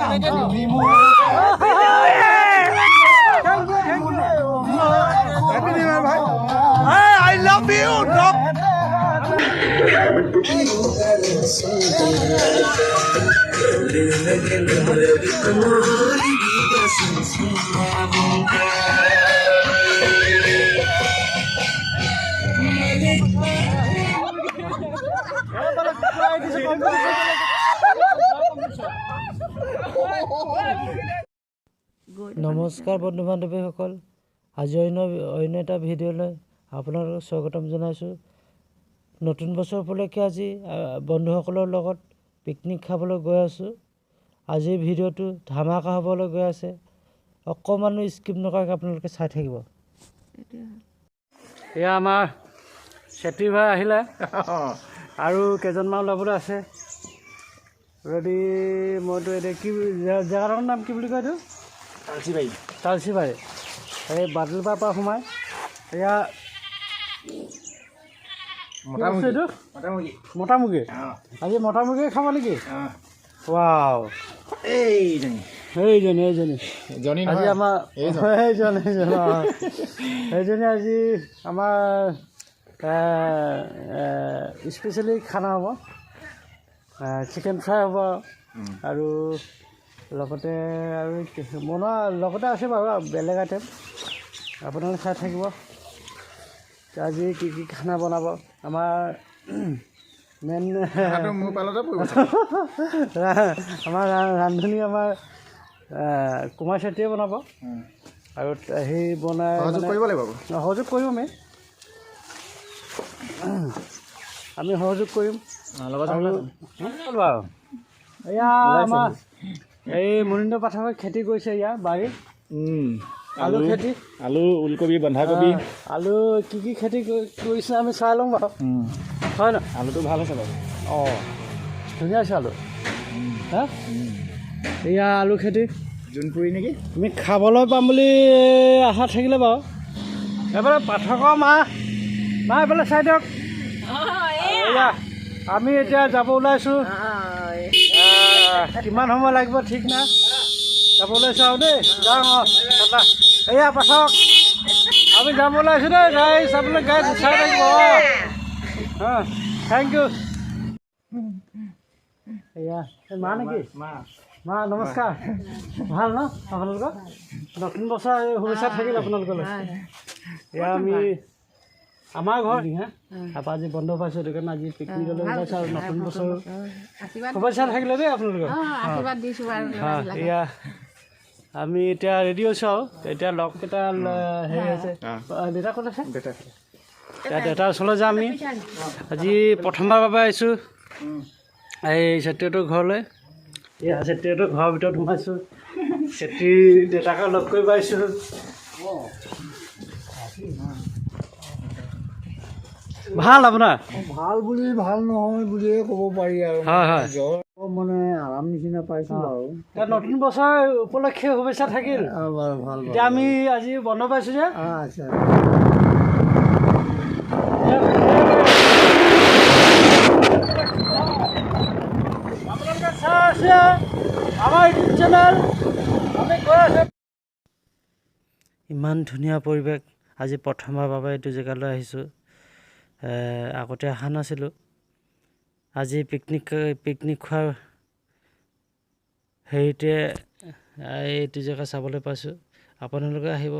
I love you. নমস্কাৰ বন্ধু বান্ধৱীসকল, আজি অন্য এটা ভিডিঅ'লৈ আপোনালোকক স্বাগতম জনাইছোঁ। নতুন বছৰ উপলক্ষে আজি বন্ধুসকলৰ লগত পিকনিক খাবলৈ গৈ আছোঁ। আজিৰ ভিডিঅ'টো ধামাকা হ'বলৈ গৈ আছে, অকণমানো স্কিপ নকৰাকৈ আপোনালোকে চাই থাকিব। এয়া আমাৰ চেত্ৰী ভাই আহিলে আৰু কেইজনমান ওলাবলৈ আছে ৰেডি। মইতো এতিয়া কি জেগাটোৰ নাম কি বুলি কয় এইটো? তালচিবাৰী। এই বাদলপাৰ পৰা সোমাই এয়া মতামুগী। আজি মতামুগী খাব নেকি? ৱাও, এইজনী আজি আমাৰ এইজনী আজি আমাৰ স্পেচিয়েলি খানা হ'ব। চিকেন ফ্ৰাই হ'ব আৰু লগতে আৰু মনৰ লগতে আছে বাৰু বেলেগ আইটেম, আপোনালোকে চাই থাকিব। আজি কি কি খানা বনাব আমাৰ মেইন আমাৰ ৰান্ধনি আমাৰ কুমাৰ চেত্ৰীয়ে বনাব আৰু সেই বনাই কৰিব লাগিব। সহযোগ কৰিম আমি সহযোগ কৰিম। এয়া আমাৰ এই মনিন্দ্ৰ পাঠকে খেতি কৰিছে ইয়াৰ বাৰীত। আলু খেতি, আলু, ওলকবি, বন্ধাকবি, আলু কি কি খেতি কৰিছে আমি চাই লওঁ বাৰু, হয় ন? আলুটো ভাল আছে বাৰু। অঁ, ধুনীয়া আছে আলু। হা, এয়া আলু খেতি জোনপুৰি নেকি? আমি খাবলৈ পাম বুলি আশা থাকিলে বাৰু। এইফালে পাঠকৰ মা এইফালে চাই দিয়ক। এয়া আমি এতিয়া যাব ওলাইছোঁ। কিমান সময় লাগিব ঠিক নাই, যাব ওলাইছোঁ আৰু দেই। যাওঁ এয়া পাঠক, আমি যাব ওলাইছোঁ দেই। গাইজ আপোনালোক গাইজ চাই থাকিব। Thank you. এয়া মা নেকি? মা নমস্কাৰ। ভাল ন আপোনালোকৰ? নতুন বছৰ শুভেচ্ছা থাকিল আপোনালোকলৈ। এয়া আমি আমাৰ ঘৰ তাৰপৰা আজি বন্ধ পাইছোঁ, সেইটো কাৰণে আজি পিকনিকলৈ ওলাইছোঁ আৰু নতুন বছৰ শুভেচ্ছা থাকিলে দেই আপোনালোকৰ। এয়া আমি এতিয়া ৰেডি হৈছোঁ আৰু এতিয়া লগকেইটা হেৰি আছে। দেউতা ক'ত আছে? দেউতাৰ ওচৰলৈ যাম আমি। আজি প্ৰথমবাৰৰ বাবে আহিছোঁ এই চেত্ৰীহঁতৰ ঘৰলৈ। এয়া চেত্ৰীহঁতৰ ঘৰৰ ভিতৰত সোমাইছোঁ। চেত্ৰী দেউতাকে লগ কৰি পাইছোঁ। ভাল আপোনাৰ? ভাল বুলি ভাল নহয় বুলিয়ে ক'ব পাৰি আৰু। হয় হয়, জ্বৰ মানে আৰাম নিচিনা পাইছোঁ বাৰু। নতুন বছৰ উপলক্ষে শুভেচ্ছা থাকিল। ভাল এতিয়া আমি আজি বন্ধ পাইছোঁ যে। আচ্ছা, আপোনালোকে চাই আছে আমাৰ ইউটিউব চেনেল। আমি গৈ আছোঁ। ইমান ধুনীয়া পৰিৱেশ। আজি প্ৰথমবাৰৰ বাবে এইটো জেগালৈ আহিছোঁ, আগতে অহা নাছিলোঁ। আজি পিকনিক খোৱাৰ হেৰিতে এইটো জেগা চাবলৈ পাইছোঁ। আপোনালোকে আহিব।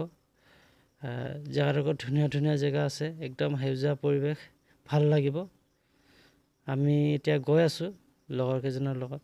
জেগাডোখৰত ধুনীয়া ধুনীয়া জেগা আছে, একদম সেউজীয়া পৰিৱেশ, ভাল লাগিব। আমি এতিয়া গৈ আছোঁ লগৰ কেইজনৰ লগত।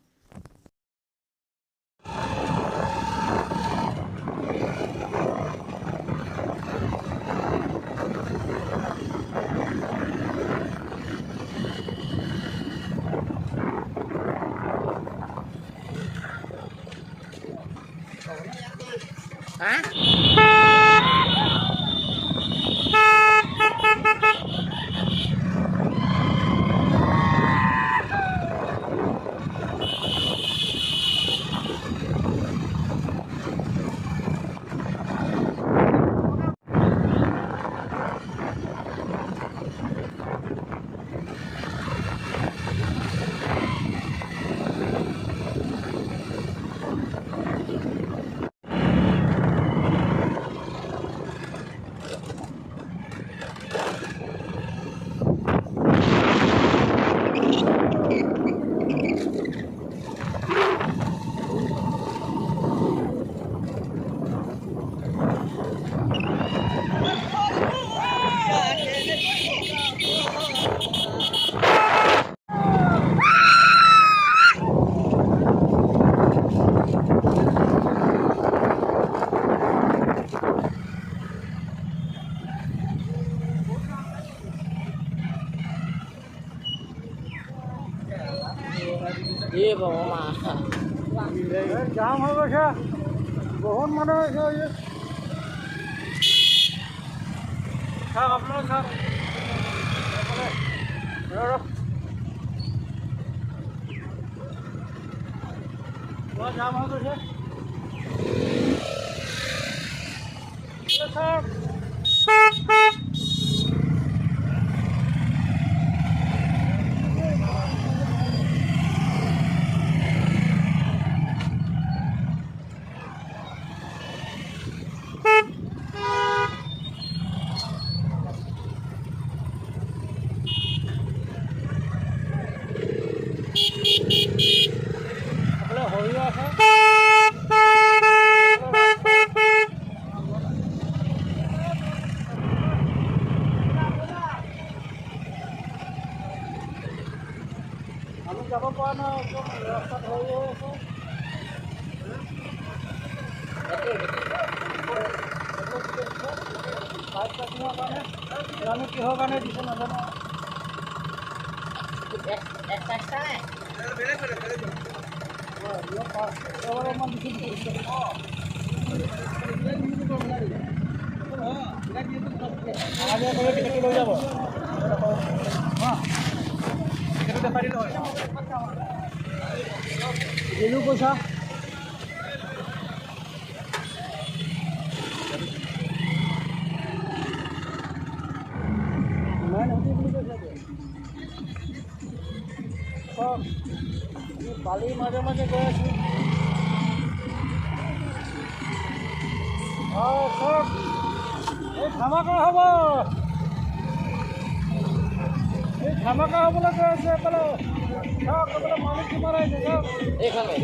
জাম হৈ গৈছে বহুত মানুহ হৈছে চাওক আপোনালোক চাওক জাম হৈ গৈছে চাওক আমি যাব পৰা নাই একদম ৰাস্তাত হৈ আছে বাইক পাৰ্কিঙৰ কাৰণে জানো কিহৰ কাৰণে দিছে নাজানো লৈ যাব দিলোঁ পইচা বালিৰ মাজে মাজে গৈ আছোঁ চব এই ধামাকা হ'ব এই ধামাকা হ'বলৈ গৈ আছে এইফালে চাওক এইফালে মানুহ কিমান আহিছে চাওক এইফালে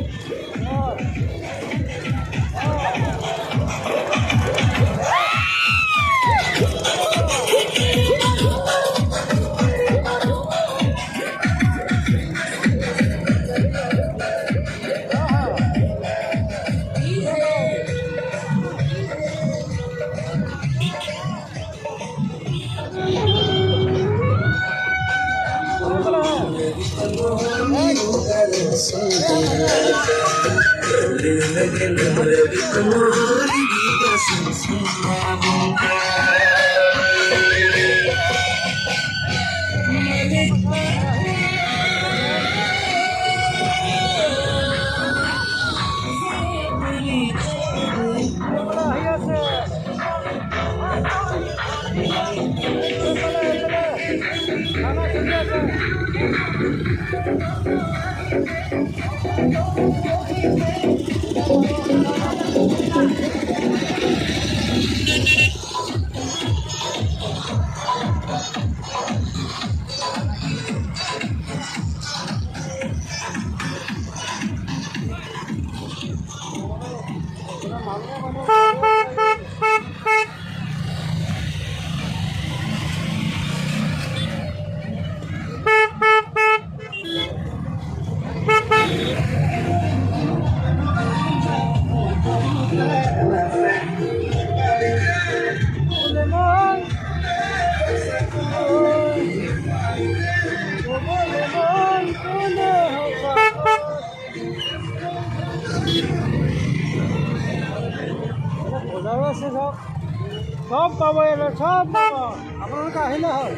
সব পাব সব পাব আপোনালোকে আহিলে হয়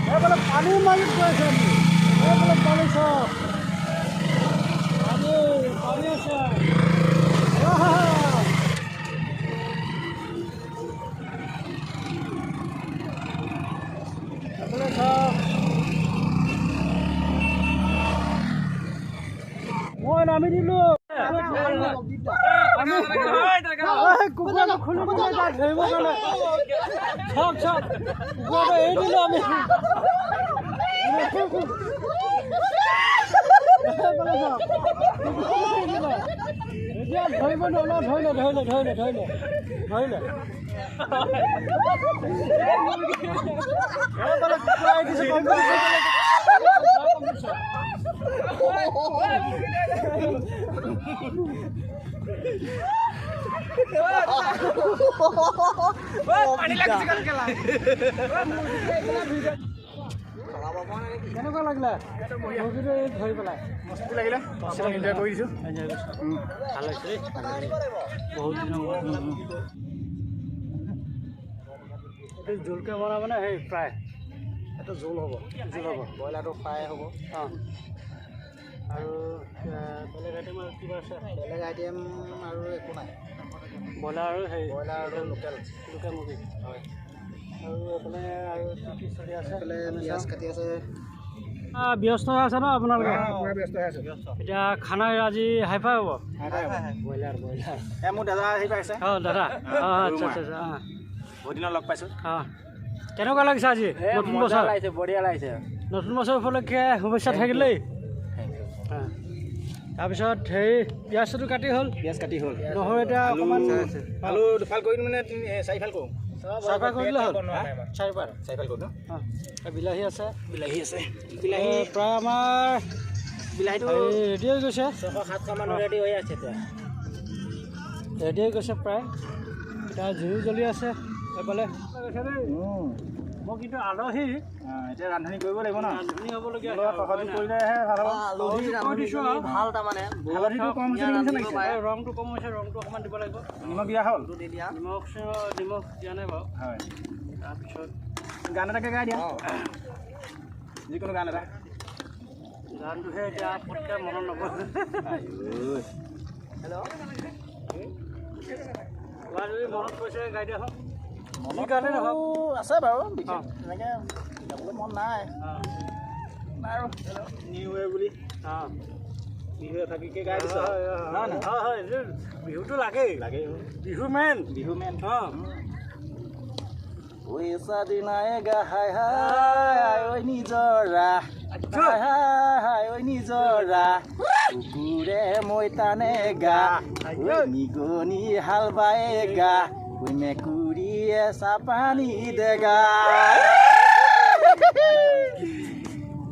এইফালে পানীৰ মালিক গৈ আছে এইফালে পানী চব পানী পানী আছে এইফালে চব মই নামি দিলোঁ কুকুৰাটো খুলি দিলে তাত ধৰিবৰ কাৰণে চব চব কুকুৰাটো এৰি দিলোঁ আমি এতিয়া ধৰিব নোৱাৰো ধৰিলে কেনেকুৱা লাগিলে ধৰি পেলাই মস্তি লাগিলে এনজয় কৰি দিছোঁ ভাল হৈছে বহুত দিনৰ এইটো জোলকৈ বনাব নে সেই প্ৰায় এইটো জোল হ'ব ব্ৰইলাৰটো ফ্ৰাই হ'ব অঁ আৰু বেলেগ আইটেম আৰু কিবা আছে বেলেগ আইটেম আৰু একো নাই ব্ৰইলাৰ আৰু সেই ব্ৰইলাৰ আৰু লোকেল মুৰ্গী হয় আৰু এইফালে আৰু কি চলি আছে এইফালে পিঁয়াজ কাটি আছে ব্যস্ত হৈ আছে ন আপোনালোকে পূৰা ব্যস্ত হৈ আছোঁ এতিয়া খানা আজি হাইফাই হ'ব ব্ৰইলাৰ মোৰ দাদা আহি পাইছে অঁ দাদা অঁ আচ্ছা অঁ বহুত দিনত লগ পাইছোঁ অঁ কেনেকুৱা লাগিছে আজি নতুন বছৰ বঢ়িয়া লাগিছে নতুন বছৰ উপলক্ষে শুভেচ্ছা থাকিলেই তাৰপিছত হেৰি পিঁয়াজটো কাটি হ'ল পিঁয়াজ কাটি হ'ল নহৰু এতিয়া অকণমান আলু দুফাল কৰি মানে চাৰিফাল কৰোঁ চাৰিফাল কৰি দিলে হ'ল চাৰিফাল কৰোঁ ন অঁ বিলাহী আছে বিলাহী আছে প্ৰায় আমাৰ বিলাহীটো ৰেডি হৈ গৈছে 600-700 মান ৰেডি হৈ আছে এতিয়া ৰেডি হৈ গৈছে প্ৰায় এতিয়া জুইও জ্বলি আছে এইফালে মই কিন্তু আলহী এতিয়া ৰান্ধনি কৰিব লাগিব ন ৰান্ধনি হ'বলগীয়া সহযোগ কৰিলেহে ভাল হ'ব ভাল তাৰমানে হালধিটো কম হৈছে নিচিনা লাগিছে ৰংটো কম হৈছে ৰংটো অকণমান দিব লাগিব নিমখ দিয়া হ'ল নিমখ দিয়া নাই বাৰু হয় তাৰপিছত গান এটাকে গাই দিয়া যিকোনো গান এটা গানটোহে এতিয়া পটকৈ মনত নপৰে হেল্ল' যদি মনত পৰিছে গাই দিয়া হওক মনৰ কাৰণে নহওক আছে বাৰু বিশেষ তেনেকৈ যাবলৈ মন নাই আৰু নিউ ইয়েৰ বুলি অঁ বিহু এফাকীকে গাই দিছোঁ হয় বিহুটো লাগেই বিহু মেন অঁ পইচা দিনাই গা হাই হাই ঐ নিজৰা হাই ঐ নিজৰা কুকুৰে মৈতানে গা নিগনি হাল বায়ে গা মেকুৰীয়ে চাপানি দেগা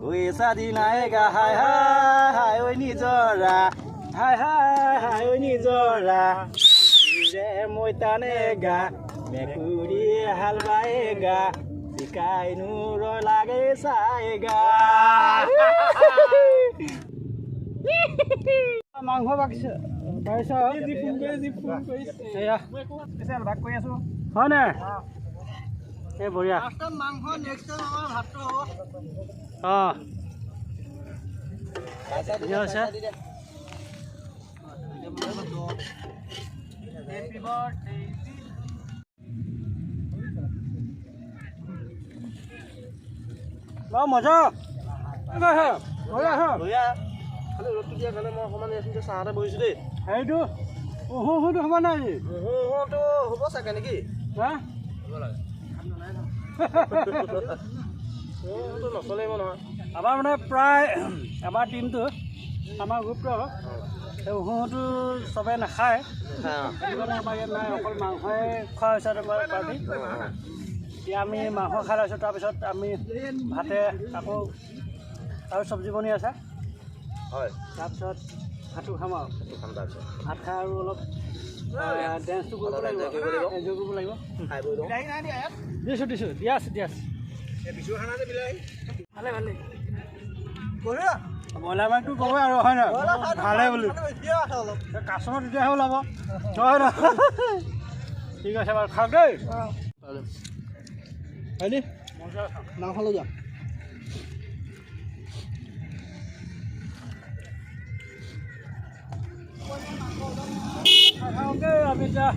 পইচা দিনাই গা হাই হাই ঐ নিজৰা হাই হাই ঐ নিজৰা কুকুৰে মৈতানে গা মেকুৰী হাল বায়ে গা চিকাই নূৰ লাগে চাই গা মাংস বাঢ়িছে ভাগ কৰি আছোঁ হয় নাই এই বঢ়িয়া অঁ ধুনীয়া হৈছে বাৰু মজা খালি ৰ'দটো দিয়া কাৰণে মই অকণমান এইখিনিতে চাহতে বহিছোঁ দেই হেৰিটো ওহোটো হ'ব নাই ওহোটো হ'ব চাগে নেকি হা নচলিব নহয় আমাৰ মানে প্ৰায় আমাৰ টিমটো আমাৰ গ্ৰুপটো সেই ওহোটো চবে নাখায় সেইটো কাৰণে আমাৰ ইয়াত নাই অকল মাংসই খোৱা হৈছে আমাৰ পাৰ্টি এতিয়া আমি মাংস খাই লৈছোঁ তাৰপিছত আমি ভাতে আকৌ আৰু চব্জি বনি আছে হয় তাৰপিছত ভাতো খাম আৰু ভাত খাই আৰু অলপ ডেন্সটো কৰিব লাগিব এনজয় কৰিব লাগিব দিছোঁ দিয়া আছে ভালে ব্ৰইলাৰ মাংসটো ক'বই আৰু হয় নহয় ভালে বুলি কাষ্টমাৰ তেতিয়াহে ওলাব হয় নহয় ঠিক আছে বাৰু খাওক দেই হয়নি মাংস লৈ যাম আমি এতিয়া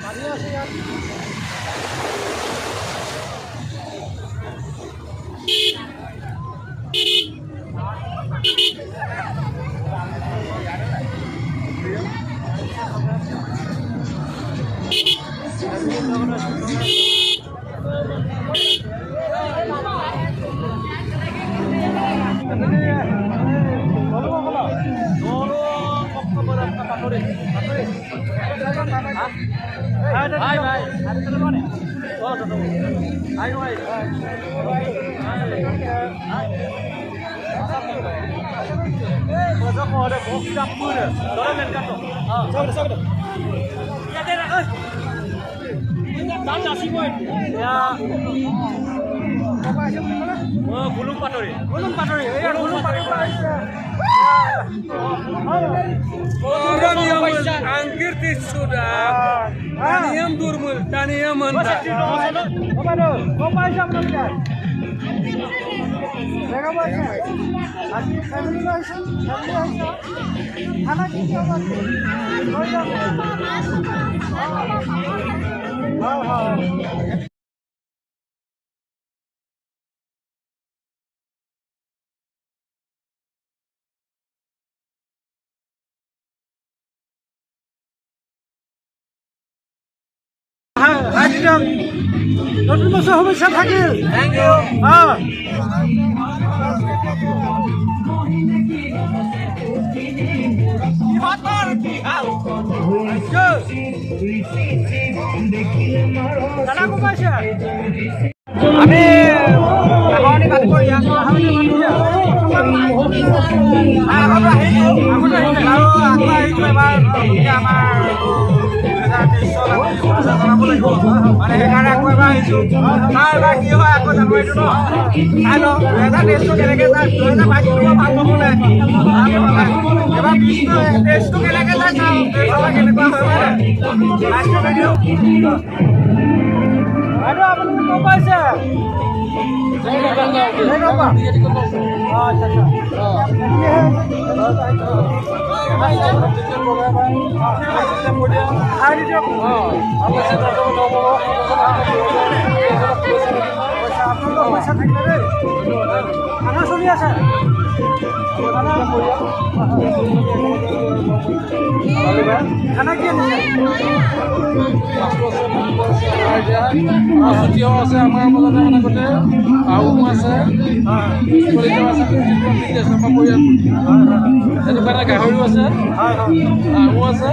পানী আছে ইয়াত Gulung Paturi. Angkir sudah. Taniyam durmul, taniyam mantap. নতুন বছর শুভেচ্ছা থাকিল। Thank you. আমি আগতে বাত কৰি আছো আগত আহিছো আৰু আকৌ আহিছো এবাৰ আমাৰ 2023 জনাব লাগিব মানে সেইকাৰণে আকৌ এবাৰ আহিছো এবাৰ কি হয় আকৌ জানো এইটো ন চাই লওঁ 2023 কেনেকৈ যায় 2022 ভাল নহ'লে এবাৰ 2023 কেনেকৈ যায় চাওঁ কেনেকুৱা হয় বাইদেউ আপুনি গম পাইছে চলি আছে খানা কি ছুটিও আছে আমাৰ মাজতে মানে গোটেই আহোম আছে সেইটো কাৰণে গাহৰিও আছে আহোম আছে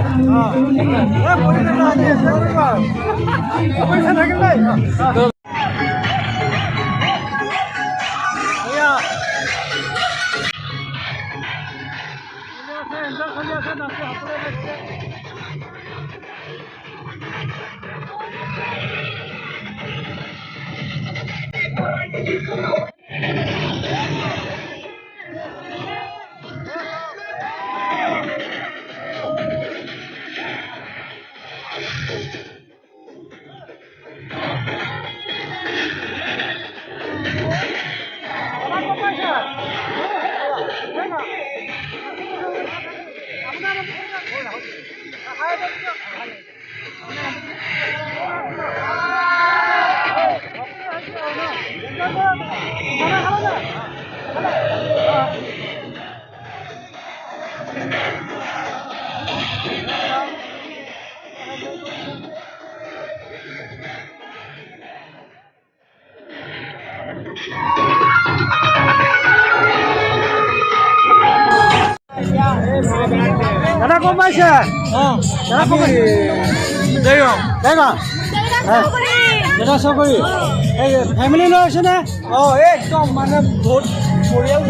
দাদা গম পাইছে দাদা কম দাদা চকৰি এই ফেমিলি লৈ আছে নে একদম মানে বহুত পৰিয়াল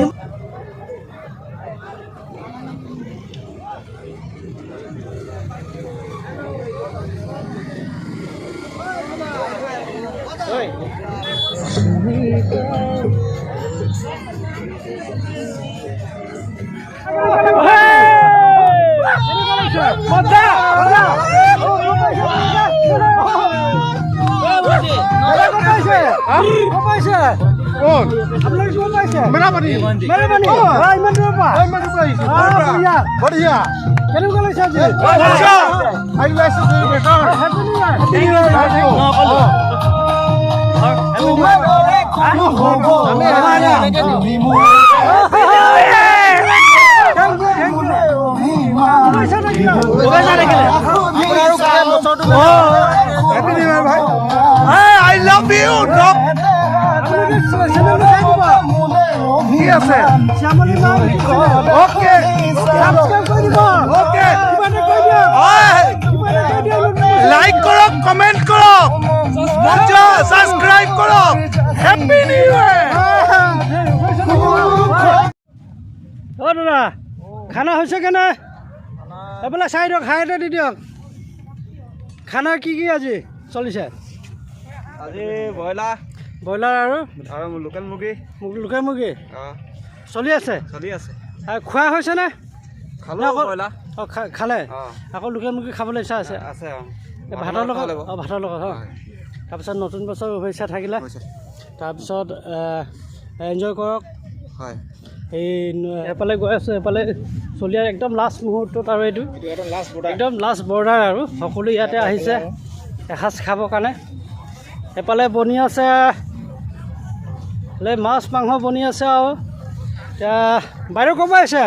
ভাই আই লাভ ইউ ঠিক আছে ওকে ওকে লাইক কৰক কমেন্ট কৰক মজা সাবস্ক্ৰাইব কৰক হ্যাপি নিউ ইয়ার অ দাদা খানা হৈছে কেনে এইফালে চাই দিয়ক খাই এটা দি দিয়ক খানা কি কি আজি চলিছে আজি ব্ৰইলাৰ ব্ৰইলাৰ আৰু লোকেল মুৰ্গী লোকেল মুৰ্গী চলি আছে চলি আছে আৰু খোৱা হৈছেনে খালোঁ ব্ৰইলাৰ অঁ খালে আকৌ লোকেল মুৰ্গী খাবলৈ ইচ্ছা আছে আছে ভাতৰ লগত অঁ ভাতৰ লগত অঁ তাৰপিছত নতুন বছৰ শুভেচ্ছা থাকিলে তাৰপিছত এনজয় কৰক হয় এই এফালে গৈ আছোঁ এফালে চলি একদম লাষ্ট মুহূৰ্তত আৰু এইটো একদম লাষ্ট বৰ্ডাৰ আৰু সকলো ইয়াতে আহিছে এসাঁজ খাবৰ কাৰণে এফালে বনি আছে মাছ মাংস বনি আছে আৰু এতিয়া বাইদেউ ক'ৰ পৰা আহিছে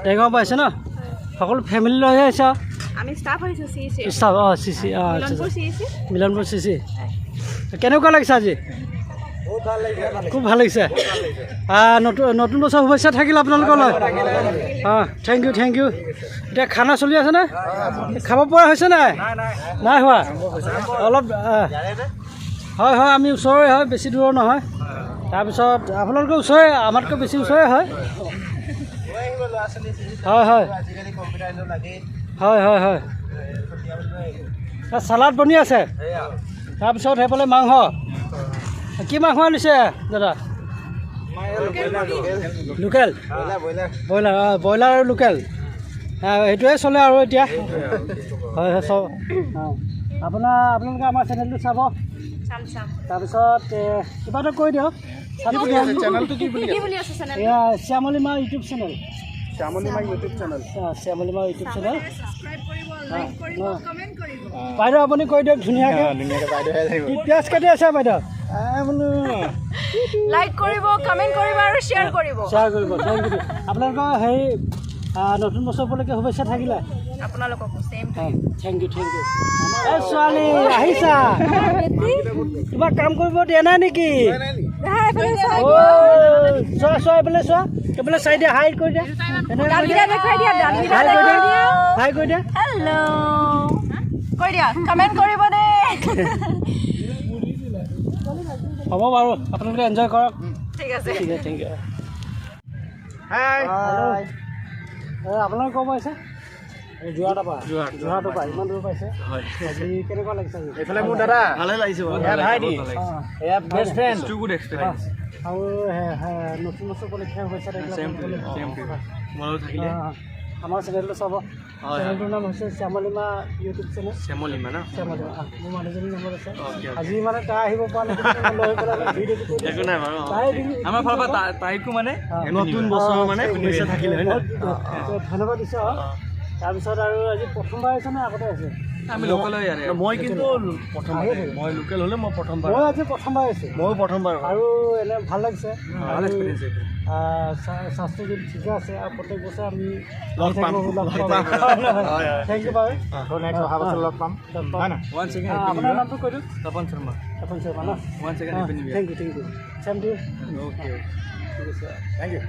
টেঙাও পাইছে ন সকলো ফেমিলি লৈ আহিছে আমি ষ্টাফ হৈছোঁ ষ্টাফ অঁ চি চি অঁ মিলনপুৰ চি চি কেনেকুৱা লাগিছে আজি খুব ভাল লাগিছে নতুন বছৰ শুভেচ্ছা থাকিল আপোনালোকলৈ অঁ থেংক ইউ এতিয়া খানা চলি আছেনে খাব পৰা হৈছে নাই নাই হোৱা অলপ হয় হয় আমি ওচৰৰে হয় বেছি দূৰৰ নহয় তাৰপিছত আপোনালোকৰ ওচৰৰে আমাতকৈ বেছি ওচৰৰে হয় হয় হয় হয় হয় হয় চালাড বনি আছে তাৰপিছত সেইফালে মাংস কি মাংস আনিছে দাদা লোকেল ব্ৰইলাৰ ব্ৰইলাৰ আৰু লোকেল সেইটোৱে চলে আৰু এতিয়া হয় হয় চব আপোনালোকে আমাৰ চেনেলটো চাব তাৰপিছত কিবা এটা কৈ দিয়ক চেনেলটো কি বুলি এয়া শ্যামলী মা ইউটিউব চেনেল শ্যামলী মা ইউটিউব চেনেল বাইদেউ আপুনি কৈ দিয়ক ধুনীয়াকৈ পিঁয়াজ কাটি আছে বাইদেউ বোলো লাইক কৰিব কমেণ্ট কৰিব আৰু শ্বেয়াৰ কৰিব থেংক ইউ আপোনালোকৰ হেৰি নতুন বছৰ উপলক্ষে শুভেচ্ছা থাকিলে আপোনালোককো ছেম থেংক ইউ এই ছোৱালী আহিছা কিবা কাম কৰিব দিয়া নাই নেকি চোৱা এইফালে চোৱা এইফালে চাই দিয়া হাই কৰি দিয়া হাই কৰি দিয়া হেল্ল' কৈ দিয়া কমেণ্ট কৰিব দেই হ'ব বাৰু আপোনালোকে এনজয় কৰক ঠিক আছে থেংক ইউ আপোনালোকে ক'ব আহিছে যোৰহাটৰ পৰা ইমান দূৰ পাইছে আজি কেনেকুৱা লাগিছে এইফালে মোৰ দাদা ভালে লাগিছে ভাইটি এয়া best friend too good experience আৰু নতুন বছৰ উপলক্ষে শুভেচ্ছা থাকিলে আমাৰ চেনেলটো চাব চেনেলটোৰ নাম হৈছে শ্যামলীমা ইউটিউব চেনেল শ্যামলীমা মোৰ মানুহজনীৰ নম্বৰ আছে আজি মানে তাই আহিব পৰা নাই আমাৰ ফালৰ পৰা তাইকো মানে নতুন বছৰ মানে শুভেচ্ছা থাকিলে হয় ধন্যবাদ দিছোঁ তাৰপিছত আৰু আজি প্ৰথমবাৰ আহিছে নে আগতে আছে আমি লোকেল মই কিন্তু মই লোকেল হ'লে মই প্ৰথমবাৰ মই আজি প্ৰথমবাৰ আহিছোঁ ময়ো প্ৰথমবাৰ আৰু এনে ভাল লাগিছে ভাল এক্সপিৰিয়েঞ্চ স্বাস্থ্য যদি ঠিকে আছে আৰু প্ৰত্যেক বছৰ আমি লগ পাম থেংক ইউ বাৰু লগ পাম আপোনাৰ নামটো কৈ দিয়ক তপন শৰ্মা ন one second thank you same to okay ঠিক আছে থেংক ইউ